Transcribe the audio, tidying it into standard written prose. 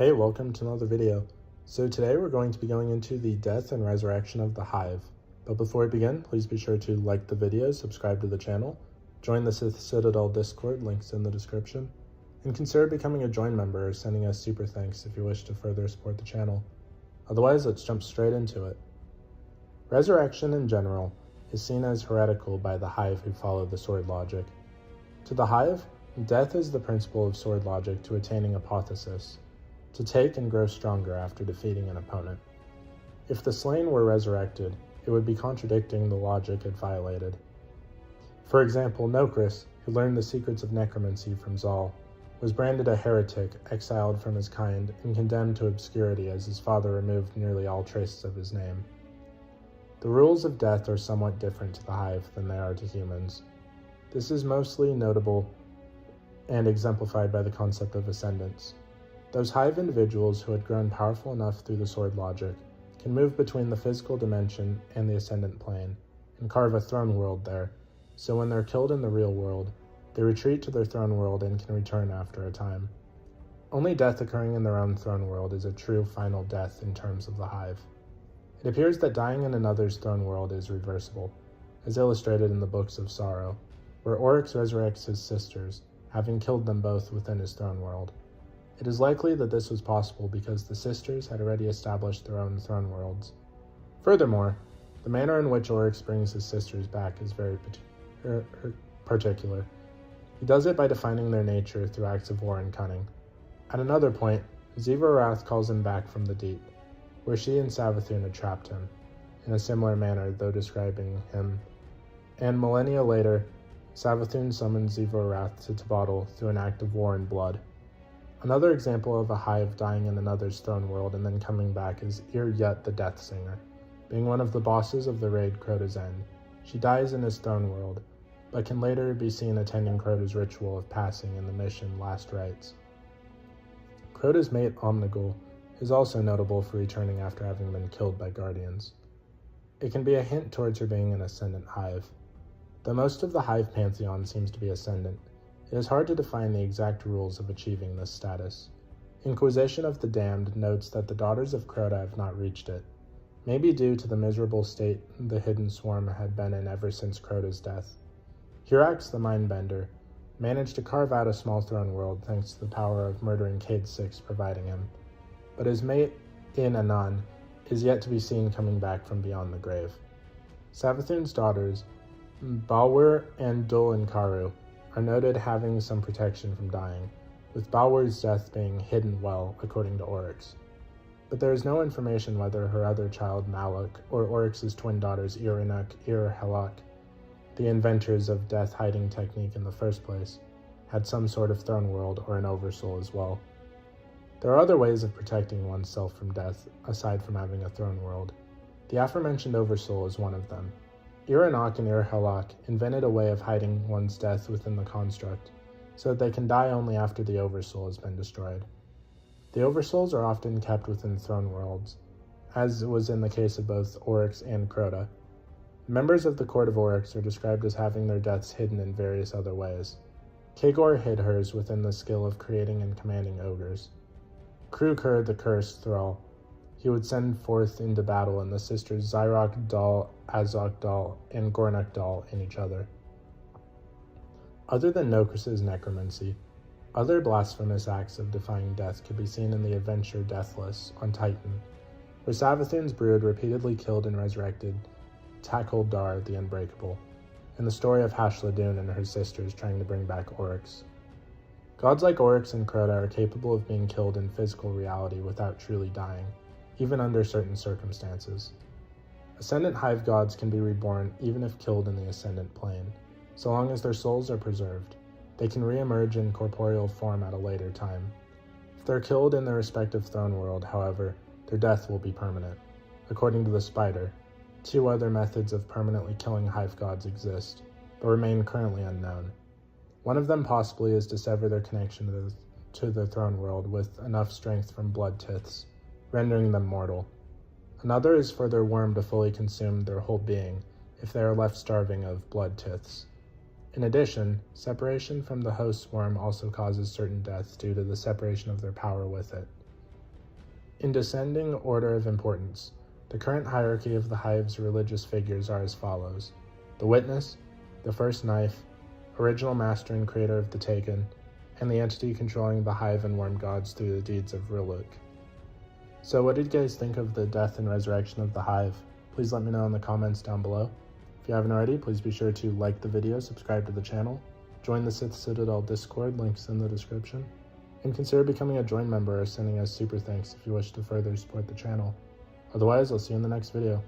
Hey, welcome to another video. So today we're going to be going into the death and resurrection of the Hive. But before we begin, please be sure to like the video, subscribe to the channel, join the Sith Citadel Discord, links in the description, and consider becoming a join member or sending us super thanks if you wish to further support the channel. Otherwise, let's jump straight into it. Resurrection in general is seen as heretical by the Hive who follow the sword logic. To the Hive, death is the principle of sword logic to attaining apotheosis, to take and grow stronger after defeating an opponent. If the slain were resurrected, it would be contradicting the logic it violated. For example, Nokris, who learned the secrets of necromancy from Zal, was branded a heretic, exiled from his kind, and condemned to obscurity as his father removed nearly all traces of his name. The rules of death are somewhat different to the Hive than they are to humans. This is mostly notable and exemplified by the concept of ascendants. Those Hive individuals who had grown powerful enough through the sword logic can move between the physical dimension and the ascendant plane, and carve a throne world there, so when they're killed in the real world, they retreat to their throne world and can return after a time. Only death occurring in their own throne world is a true final death in terms of the Hive. It appears that dying in another's throne world is reversible, as illustrated in the Books of Sorrow, where Oryx resurrects his sisters, having killed them both within his throne world. It is likely that this was possible because the sisters had already established their own throne worlds. Furthermore, the manner in which Oryx brings his sisters back is very particular. He does it by defining their nature through acts of war and cunning. At another point, Ziva calls him back from the deep, where she and Savathun had trapped him, in a similar manner though describing him, and millennia later, Savathun summons Ziva to Tabadal through an act of war and blood. Another example of a Hive dying in another's throne world and then coming back is Yet the Death Singer, being one of the bosses of the raid Crota's End. She dies in his throne world, but can later be seen attending Crota's ritual of passing in the mission Last Rites. Crota's mate Omnigul is also notable for returning after having been killed by Guardians. It can be a hint towards her being an Ascendant Hive. Though most of the Hive pantheon seems to be Ascendant, it is hard to define the exact rules of achieving this status. Inquisition of the Damned notes that the daughters of Crota have not reached it, maybe due to the miserable state the hidden swarm had been in ever since Crota's death. Hirax the Mindbender managed to carve out a small throne world thanks to the power of murdering Cade Six providing him, but his mate In Anan is yet to be seen coming back from beyond the grave. Savathun's daughters, Balwer and Dul Inkaru, are noted having some protection from dying, with Balwer's death being hidden well, according to Oryx. But there is no information whether her other child Malak or Oryx's twin daughters Irinuk, Halak, the inventors of death hiding technique in the first place, had some sort of throne world or an oversoul as well. There are other ways of protecting oneself from death, aside from having a throne world. The aforementioned oversoul is one of them. Irinok and Halak invented a way of hiding one's death within the construct, so that they can die only after the oversoul has been destroyed. The oversouls are often kept within throne worlds, as was in the case of both Oryx and Crota. Members of the Court of Oryx are described as having their deaths hidden in various other ways. Kagor hid hers within the skill of creating and commanding ogres. Krukur the Cursed Thrall, he would send forth into battle and the sisters Zyrok Dal, Azok Dal, and Gornuk Dal in each other. Other than Nokris's necromancy, other blasphemous acts of defying death could be seen in the adventure Deathless on Titan, where Savathun's brood repeatedly killed and resurrected Takal Dar the Unbreakable, and the story of Hashladun and her sisters trying to bring back Oryx. Gods like Oryx and Crota are capable of being killed in physical reality without truly dying, even under certain circumstances. Ascendant Hive gods can be reborn even if killed in the Ascendant plane, so long as their souls are preserved. They can re-emerge in corporeal form at a later time. If they're killed in their respective throne world, however, their death will be permanent. According to the Spider, 2 other methods of permanently killing Hive gods exist, but remain currently unknown. One of them possibly is to sever their connection to the throne world with enough strength from blood tiths, rendering them mortal. Another is for their worm to fully consume their whole being if they are left starving of blood tiths. In addition, separation from the host worm also causes certain deaths due to the separation of their power with it. In descending order of importance, the current hierarchy of the Hive's religious figures are as follows: the Witness, the First Knife, original master and creator of the Taken, and the entity controlling the Hive and Worm gods through the deeds of Riluk. So what did you guys think of the death and resurrection of the Hive? Please let me know in the comments down below. If you haven't already, please be sure to like the video, subscribe to the channel, join the Sith Citadel Discord, links in the description, and consider becoming a join member or sending us super thanks if you wish to further support the channel. Otherwise, I'll see you in the next video.